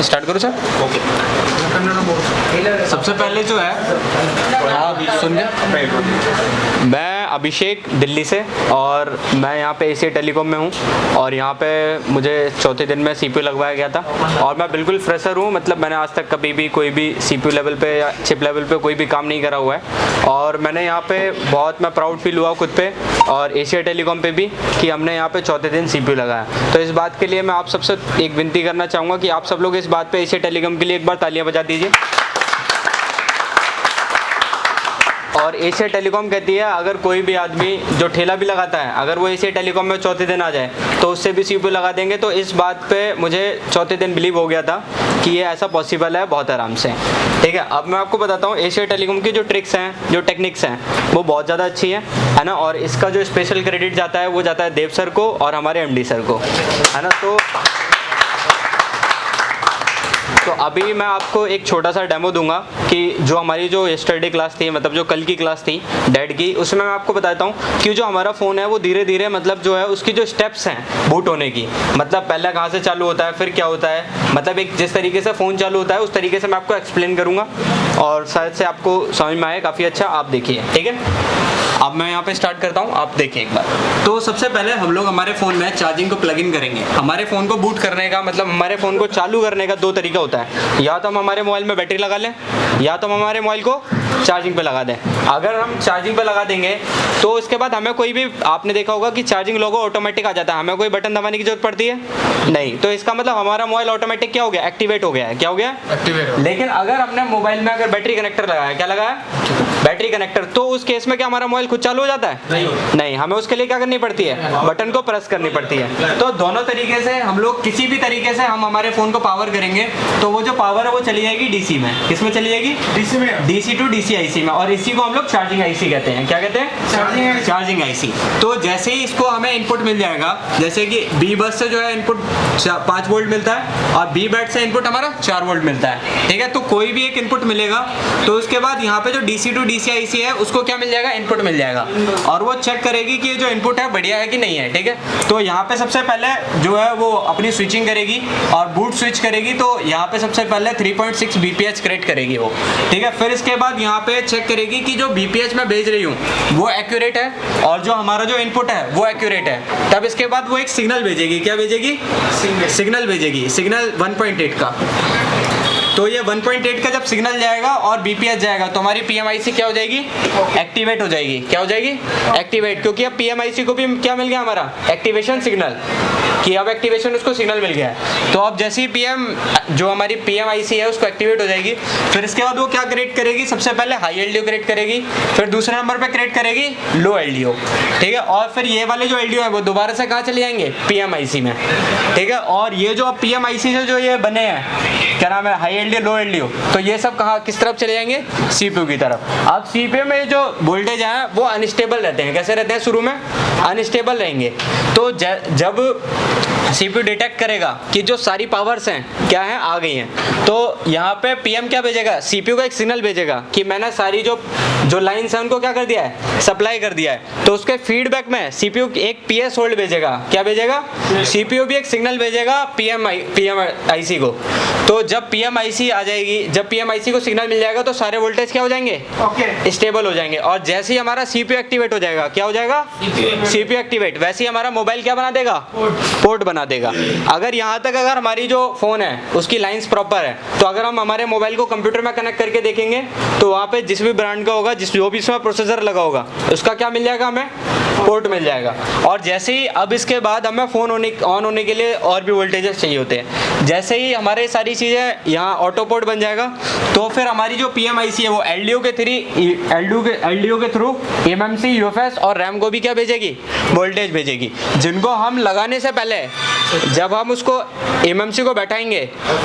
Start करो sir. Okay, सबसे पहले जो है सुन मैं अभिषेक दिल्ली से, और मैं यहाँ पे एशिया टेलीकॉम में हूँ, और यहाँ पे मुझे चौथे दिन में CPU लगवाया गया था, और मैं बिल्कुल फ्रेशर हूँ। मतलब मैंने आज तक कभी भी कोई भी CPU लेवल पे या चिप लेवल पे कोई भी काम नहीं करा हुआ है, और मैंने यहाँ पे बहुत मैं प्राउड फील हुआ खुद पे और एशिया टेलीकॉम पे भी कि हमने यहाँ पे चौथे दिन CPU लगाया। तो इस बात के लिए मैं आप सबसे एक विनती करना चाहूँगा कि आप सब लोग इस बात पे एशिया टेलीकॉम के लिए एक बार तालियां बजा दीजिए। और एशिया टेलीकॉम कहती है अगर कोई भी आदमी जो ठेला भी लगाता है, अगर वो एशिया टेलीकॉम में चौथे दिन आ जाए तो उससे भी CPU लगा देंगे। तो इस बात पे मुझे चौथे दिन बिलीव हो गया था कि ये ऐसा पॉसिबल है बहुत आराम से। ठीक है, अब मैं आपको बताता हूँ एशिया टेलीकॉम की जो ट्रिक्स हैं, जो टेक्निक्स हैं, वो बहुत ज़्यादा अच्छी है ना। और इसका जो स्पेशल क्रेडिट जाता है वो जाता है देव सर को और हमारे MD सर को, है ना। तो अभी मैं आपको एक छोटा सा डेमो दूंगा कि जो हमारी जो यस्टरडे क्लास थी, मतलब जो कल की क्लास थी डेड की, उसमें मैं आपको बताता हूँ कि जो हमारा फ़ोन है वो धीरे धीरे मतलब जो है उसकी जो स्टेप्स हैं बूट होने की, मतलब पहले कहाँ से चालू होता है फिर क्या होता है, मतलब एक जिस तरीके से फ़ोन चालू होता है उस तरीके से मैं आपको एक्सप्लेन करूँगा और शायद से आपको समझ में आए काफ़ी अच्छा। आप देखिए, ठीक है। अब मैं यहाँ पे स्टार्ट करता हूँ, आप देखिए एक बार। तो सबसे पहले हम लोग हमारे फ़ोन में चार्जिंग को प्लग इन करेंगे। हमारे फ़ोन को बूट करने का मतलब हमारे फ़ोन को चालू करने का दो तरीका होता है, या तो हम हमारे मोबाइल में बैटरी लगा लें या तो हम हमारे मोबाइल को चार्जिंग पे लगा दें। अगर हम चार्जिंग पे लगा देंगे तो उसके बाद हमें कोई भी, आपने देखा होगा कि चार्जिंग लोगो ऑटोमेटिक आ जाता है, हमें कोई बटन दबाने की जरूरत पड़ती है नहीं। तो इसका मतलब हमारा मोबाइल ऑटोमेटिक क्या हो गया, एक्टिवेट हो गया है। क्या हो गया, एक्टिवेट। लेकिन अगर हमने मोबाइल में अगर बैटरी कनेक्टर लगाया, क्या लगाया, बैटरी कनेक्टर, तो उस केस में क्या हमारा मोबाइल खुद चालू हो जाता है, नहीं, हमें उसके लिए क्या करनी पड़ती है, बटन को प्रेस करनी पड़ती है। तो दोनों तरीके से हम लोग किसी भी तरीके से हम हमारे फोन को पावर करेंगे तो वो जो पावर है वो चली जाएगी DC में। किसमें चली जाएगी, DC में, DC टू DC IC में, और इसी को हम लोग चार्जिंग IC कहते हैं। क्या कहते हैं, चार्जिंग IC। तो जैसे ही इसको हमें इनपुट मिल जाएगा, जैसे कि B बस से जो है इनपुट 5 वोल्ट मिलता है और B बैट से इनपुट हमारा 4 वोल्ट मिलता है, ठीक है। तो कोई भी एक इनपुट मिलेगा तो उसके बाद यहाँ पे जो DC टू DC IC है उसको क्या मिल जाएगा, इनपुट मिल जाएगा, और वो चेक करेगी कि जो इनपुट है बढ़िया है कि नहीं है, ठीक है। तो यहाँ पे सबसे पहले जो है वो अपनी स्विचिंग करेगी और बूट स्विच करेगी। तो यहाँ पे सबसे पहले 3.6 BPH क्रिएट करेगी वो, ठीक है। फिर इसके बाद यहाँ पे चेक करेगी कि जो BPH मैं भेज रही हूँ वो एक्यूरेट है और जो हमारा जो इनपुट है वो एक्यूरेट है। तब इसके बाद वो एक सिग्नल भेजेगी, क्या भेजेगी, सिग्नल भेजेगी, सिग्नल 1.8 का। तो ये 1.8 का जब सिग्नल जाएगा और BPH जाएगा तो हमारी PMIC क्या हो जाएगी, एक्टिवेट हो जाएगी। क्या हो जाएगी, एक्टिवेट, क्योंकि अब PMIC को भी क्या मिल गया, हमारा एक्टिवेशन सिग्नल, कि अब एक्टिवेशन उसको सिग्नल मिल गया है। तो अब जैसे ही जो हमारी PMIC है उसको एक्टिवेट हो जाएगी, फिर इसके बाद वो क्या क्रिएट करेगी, सबसे पहले हाई LDO क्रिएट करेगी, फिर दूसरे नंबर पे क्रिएट करेगी लो LDO, ठीक है। और फिर ये वाले जो LDO है वो दोबारा से कहाँ चले जाएंगे, PMIC में, ठीक है। और ये जो अब PMIC से जो ये बने हैं, क्या नाम है, हाई LDO लो LDO, तो ये सब कहाँ किस तरफ चले जाएंगे, CPU की तरफ। अब CPU में जो वोल्टेज है वो अनस्टेबल रहते हैं। कैसे रहते हैं, शुरू में अनस्टेबल रहेंगे। तो जब CPU डिटेक्ट करेगा कि जो सारी पावर्स हैं क्या है, आ गई हैं, तो यहाँ पे PM क्या भेजेगा, CPU का एक सिग्नल भेजेगा कि मैंने सारी जो लाइन्स हैं उनको क्या कर दिया है, सप्लाई कर दिया है। तो उसके फीडबैक में CPU एक PS होल्ड भेजेगा। क्या भेजेगा, CPU भी एक सिग्नल भेजेगा PMIC को। तो जब PMIC आ जाएगी, जब PMIC को सिग्नल मिल जाएगा तो सारे वोल्टेज क्या हो जाएंगे, स्टेबल हो जाएंगे। और जैसे ही हमारा CPU एक्टिवेट हो जाएगा, क्या हो जाएगा, CPU एक्टिवेट, वैसे ही हमारा मोबाइल क्या बना देगा, पोर्ट बना देगा। अगर यहाँ तक अगर हमारी जो फोन है उसकी लाइंस प्रॉपर है, तो अगर हम हमारे मोबाइल को कंप्यूटर में कनेक्ट करके देखेंगे तो वहाँ पे जिस भी ब्रांड का होगा, जो भी इसमें प्रोसेसर लगा होगा, उसका क्या मिल जाएगा, हमें पोर्ट मिल जाएगा। और जैसे ही अब इसके बाद हमें फ़ोन ऑन होने के लिए और भी वोल्टेजेस चाहिए होते हैं। जैसे ही हमारे सारी चीज़ें यहाँ ऑटो पोर्ट बन जाएगा तो फिर हमारी जो PMIC है वो LDO के थ्रू MMC, UFS और RAM को भी क्या भेजेगी, वोल्टेज भेजेगी, जिनको हम लगाने से पहले, जब हम उसको MMC को बैठाएंगे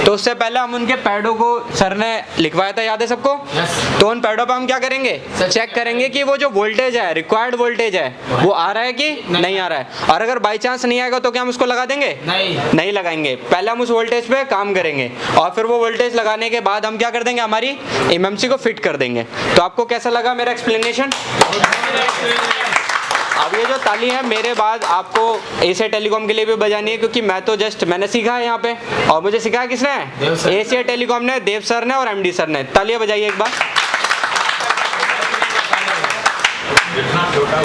तो उससे पहले हम उनके पैडों को सर ने लिखवाया था, याद है सबको। तो उन पैडों पर हम क्या करेंगे, चेक करेंगे कि वो जो वोल्टेज है, रिक्वायर्ड वोल्टेज है, वो आ रहा है कि नहीं आ रहा है। और अगर बाई चांस नहीं आएगा तो क्या हम उसको लगा देंगे, नहीं लगाएंगे। पहले हम उस वोल्टेज पे काम करेंगे और फिर वो वोल्टेज लगाने के बाद हम क्या कर देंगे, हमारी MMC को फिट कर देंगे। तो आपको कैसा लगा मेरा एक्सप्लेनेशन? अब ये जो ताली है मेरे बाद आपको एशिया टेलीकॉम के लिए भी बजानी है, क्योंकि मैं तो जस्ट मैंने सीखा है यहाँ पे, और मुझे सिखाया किसने? एशिया टेलीकॉम ने, देव सर ने और एमडी सर ने। तालियां बजाइए एक बार। जितना छोटा